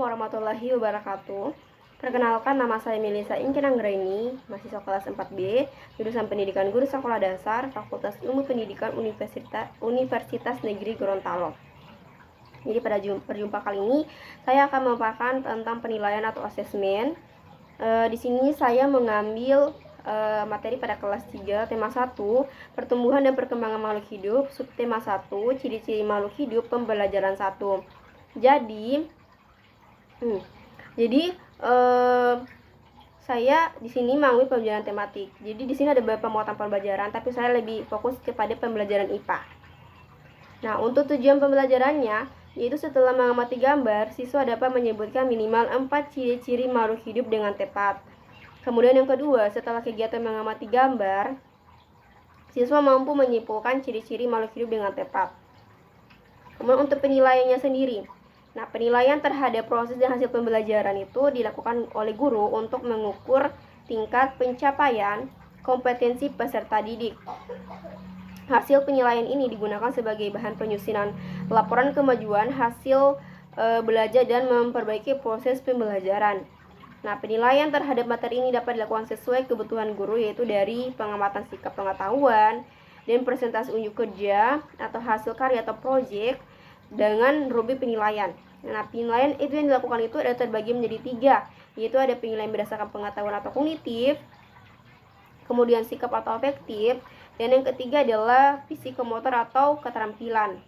warahmatullahi wabarakatuh. Perkenalkan, nama saya Melisa Inkin Anggraini, mahasiswa kelas 4B, jurusan Pendidikan Guru Sekolah Dasar, Fakultas Ilmu Pendidikan Universitas Negeri Gorontalo. Jadi pada perjumpaan kali ini saya akan memaparkan tentang penilaian atau asesmen. Di sini saya mengambil materi pada kelas 3, tema 1, pertumbuhan dan perkembangan makhluk hidup, subtema 1, ciri-ciri makhluk hidup, pembelajaran 1. Jadi saya di sini mengambil pembelajaran tematik. Jadi di sini ada beberapa muatan pembelajaran, tapi saya lebih fokus kepada pembelajaran IPA. Nah, untuk tujuan pembelajarannya, yaitu setelah mengamati gambar, siswa dapat menyebutkan minimal 4 ciri-ciri makhluk hidup dengan tepat. Kemudian yang kedua, setelah kegiatan mengamati gambar, siswa mampu menyimpulkan ciri-ciri makhluk hidup dengan tepat. Kemudian untuk penilaiannya sendiri. Nah, penilaian terhadap proses dan hasil pembelajaran itu dilakukan oleh guru untuk mengukur tingkat pencapaian kompetensi peserta didik. Hasil penilaian ini digunakan sebagai bahan penyusunan laporan kemajuan hasil belajar dan memperbaiki proses pembelajaran. Nah, penilaian terhadap materi ini dapat dilakukan sesuai kebutuhan guru, yaitu dari pengamatan sikap pengetahuan dan presentasi unjuk kerja atau hasil karya atau proyek dengan rubrik penilaian. Nah, penilaian itu yang dilakukan itu ada terbagi menjadi 3, yaitu ada penilaian berdasarkan pengetahuan atau kognitif, kemudian sikap atau afektif, dan yang ketiga adalah psikomotor atau keterampilan.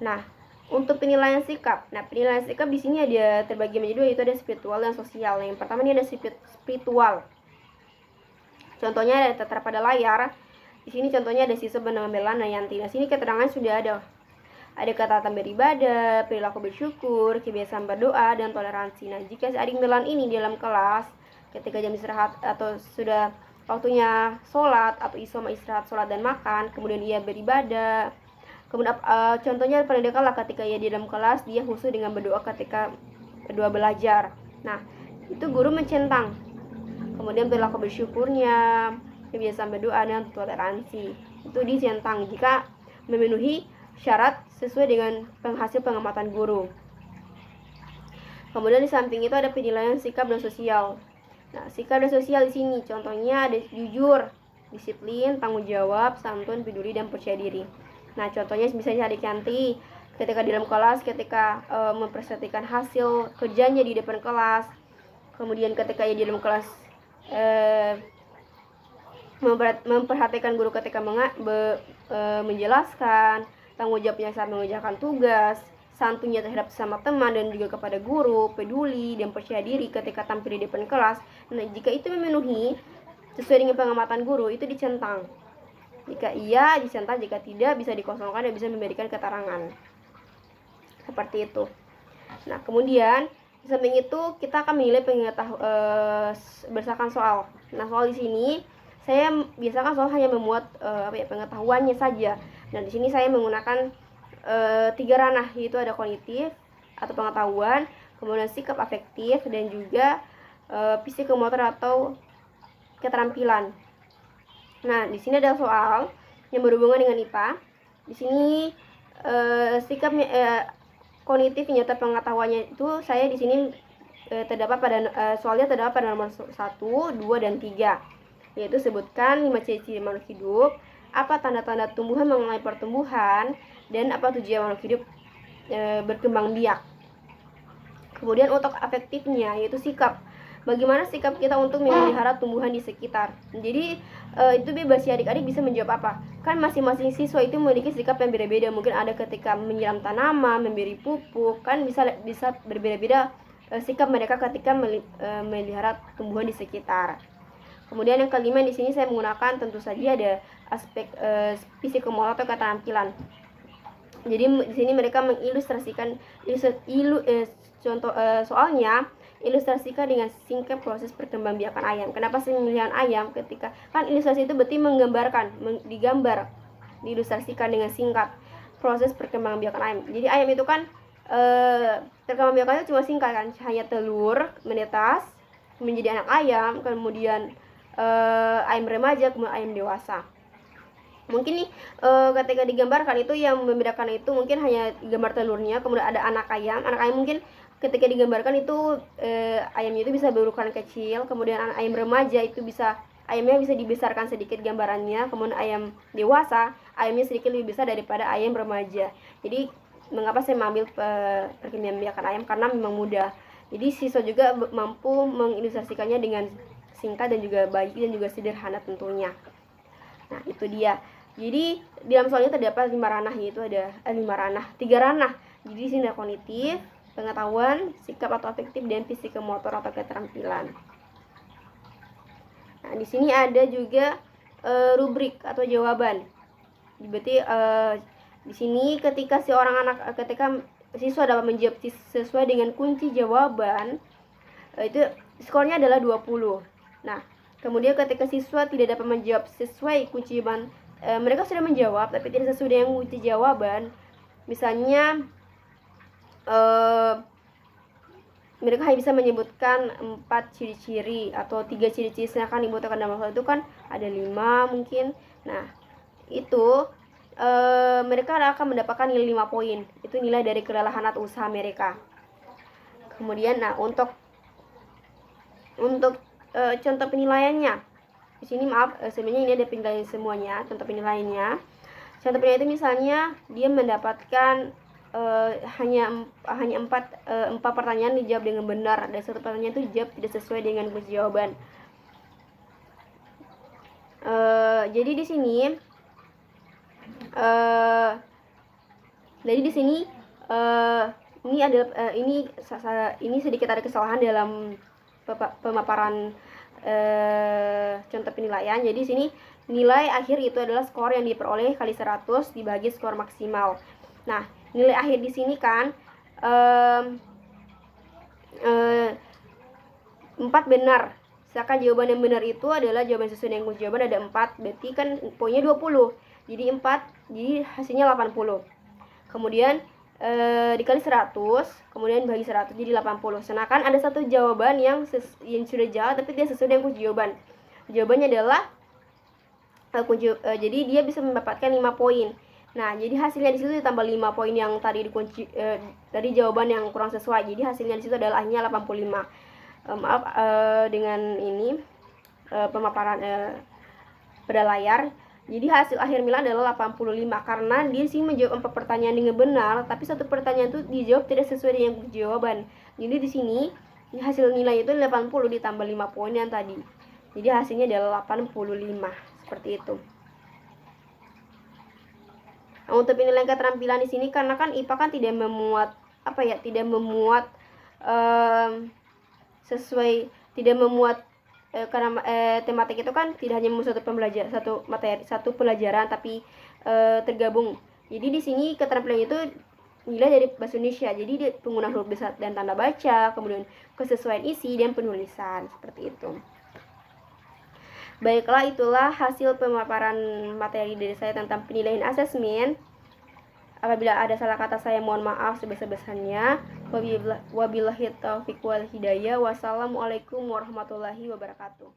Nah, untuk penilaian sikap. Nah, penilaian sikap di sini ada terbagi menjadi 2, yaitu ada spiritual dan sosial. Yang pertama ini ada spiritual. Contohnya ada tertera pada layar. Di sini contohnya ada siswa bernama Melana Yanti. Nah, sini keterangan sudah ada. Ada ketaatan beribadah, perilaku bersyukur, kebiasaan berdoa, dan toleransi. Nah, jika si adik Melan ini dalam kelas, ketika jam istirahat atau sudah waktunya sholat atau isoma istirahat sholat dan makan, kemudian ia beribadah. Kemudian contohnya pendidikan lah, ketika ia di dalam kelas dia khusyuk dengan berdoa ketika berdoa belajar. Nah, itu guru mencentang. Kemudian perilaku bersyukurnya, kebiasaan berdoa, dan toleransi itu dicentang jika memenuhi syarat sesuai dengan hasil pengamatan guru. Kemudian di samping itu ada penilaian sikap dan sosial. Nah, sikap dan sosial di sini contohnya ada jujur, disiplin, tanggung jawab, santun, peduli, dan percaya diri. Nah, contohnya misalnya adik Yanti ketika di dalam kelas, ketika mempresentasikan hasil kerjanya di depan kelas, kemudian ketika ia di dalam kelas memperhatikan guru ketika menjelaskan, tanggung jawabnya saat mengerjakan tugas, santunnya terhadap sesama teman dan juga kepada guru, peduli dan percaya diri ketika tampil di depan kelas. Nah, jika itu memenuhi sesuai dengan pengamatan guru, itu dicentang. Jika iya dicentang, jika tidak bisa dikosongkan dan bisa memberikan keterangan. Seperti itu. Nah, kemudian di samping itu kita akan menilai berdasarkan soal. Nah, soal di sini saya biasakan soal hanya memuat pengetahuannya saja. Nah, di sini saya menggunakan 3 ranah, yaitu ada kognitif atau pengetahuan, kemudian sikap afektif, dan juga psikomotor atau keterampilan. Nah, di sini ada soal yang berhubungan dengan IPA. Di sini sikap kognitif atau pengetahuannya itu saya di sini terdapat pada soalnya terdapat pada nomor 1, 2, dan 3. Yaitu sebutkan 5 ciri-ciri makhluk hidup, apa tanda-tanda tumbuhan mengenai pertumbuhan, dan apa tujuan makhluk hidup berkembang biak. Kemudian untuk afektifnya yaitu sikap. Bagaimana sikap kita untuk memelihara tumbuhan di sekitar. Jadi itu bebas ya, adik-adik bisa menjawab apa. Kan masing-masing siswa itu memiliki sikap yang beda-beda. Mungkin ada ketika menyiram tanaman, memberi pupuk, kan bisa berbeda-beda sikap mereka ketika memelihara tumbuhan di sekitar. Kemudian yang kelima di sini saya menggunakan tentu saja ada aspek psikomotor atau keterampilan. Jadi di sini mereka mengilustrasikan soalnya ilustrasikan dengan singkat proses perkembangbiakan ayam. Kenapa sih pemilihan ayam? Ketika kan ilustrasi itu berarti menggambarkan, digambar, diilustrasikan dengan singkat proses perkembangbiakan ayam. Jadi ayam itu kan perkembangbiakannya cuma singkat kan, hanya telur menetas menjadi anak ayam, kemudian ayam remaja, kemudian ayam dewasa. Mungkin nih ketika digambarkan itu yang membedakan itu mungkin hanya gambar telurnya, kemudian ada anak ayam mungkin ketika digambarkan itu ayamnya itu bisa berukuran kecil, kemudian ayam remaja itu ayamnya bisa dibesarkan sedikit gambarannya, kemudian ayam dewasa ayamnya sedikit lebih besar daripada ayam remaja. Jadi mengapa saya mengambil perkembangbiakan ayam, karena memang mudah. Jadi siswa juga mampu mengilustrasikannya dengan singkat dan juga baik dan juga sederhana tentunya. Nah, itu dia. Jadi di dalam soal ini terdapat 5 ranah, yaitu ada 3 ranah. Jadi di sini ada kognitif, pengetahuan, sikap atau afektif, dan psikomotor atau keterampilan. Nah, di sini ada juga rubrik atau jawaban. Berarti di sini ketika siswa dapat menjawab sesuai dengan kunci jawaban, itu skornya adalah 20. Nah, kemudian ketika siswa tidak dapat menjawab sesuai kunci jawaban, mereka sudah menjawab tapi tidak sesuai dengan kunci jawaban, misalnya mereka hanya bisa menyebutkan 4 ciri-ciri atau 3 ciri-ciri, sedangkan dibutuhkan dalam soal itu kan ada 5 mungkin. Nah, itu mereka akan mendapatkan nilai 5 poin. Itu nilai dari kelelahan atau usaha mereka. Kemudian, nah untuk contoh penilaiannya, di sini sebenarnya ini ada penilaian semuanya. Contoh penilaiannya, itu misalnya dia mendapatkan hanya 4 pertanyaan dijawab dengan benar, dan 1 pertanyaan itu dijawab tidak sesuai dengan kunci jawaban. Jadi di sini ini sedikit ada kesalahan dalam pemaparan contoh penilaian. Jadi di sini nilai akhir itu adalah skor yang diperoleh kali 100 dibagi skor maksimal. Nah, nilai akhir di sini kan 4 benar. Sedangkan jawaban yang benar itu adalah jawaban sesuai dengan kunci jawaban ada 4, berarti kan poinnya 20. Jadi 4, jadi hasilnya 80. Kemudian dikali 100, kemudian bagi 100 jadi 80. Sedangkan ada satu jawaban yang sudah jawab tapi dia sesuai dengan kunci jawaban. Jawabannya adalah jadi dia bisa mendapatkan 5 poin. Nah, jadi hasilnya di situ ditambah 5 poin yang tadi dikunci tadi jawaban yang kurang sesuai. Jadi hasilnya di situ adalah akhirnya 85. Maaf dengan ini pemaparan pada layar. Jadi hasil akhir nilai adalah 85 karena dia sih menjawab 4 pertanyaan dengan benar, tapi 1 pertanyaan itu dijawab tidak sesuai dengan jawaban. Jadi di sini hasil nilai itu 80 ditambah 5 poin yang tadi. Jadi hasilnya adalah 85. Seperti itu. Nah, untuk penilaian keterampilan di sini karena kan IPA kan tidak memuat karena tematik itu kan tidak hanya satu pelajaran tapi tergabung. Jadi di sini keterampilan itu nilai dari bahasa Indonesia. Jadi penggunaan huruf besar dan tanda baca, kemudian kesesuaian isi dan penulisan, seperti itu. Baiklah, itulah hasil pemaparan materi dari saya tentang penilaian asesmen. Apabila ada salah kata saya mohon maaf sebesar-besarnya. Wabillahi taufiq wal hidayah. Wassalamualaikum warahmatullahi wabarakatuh.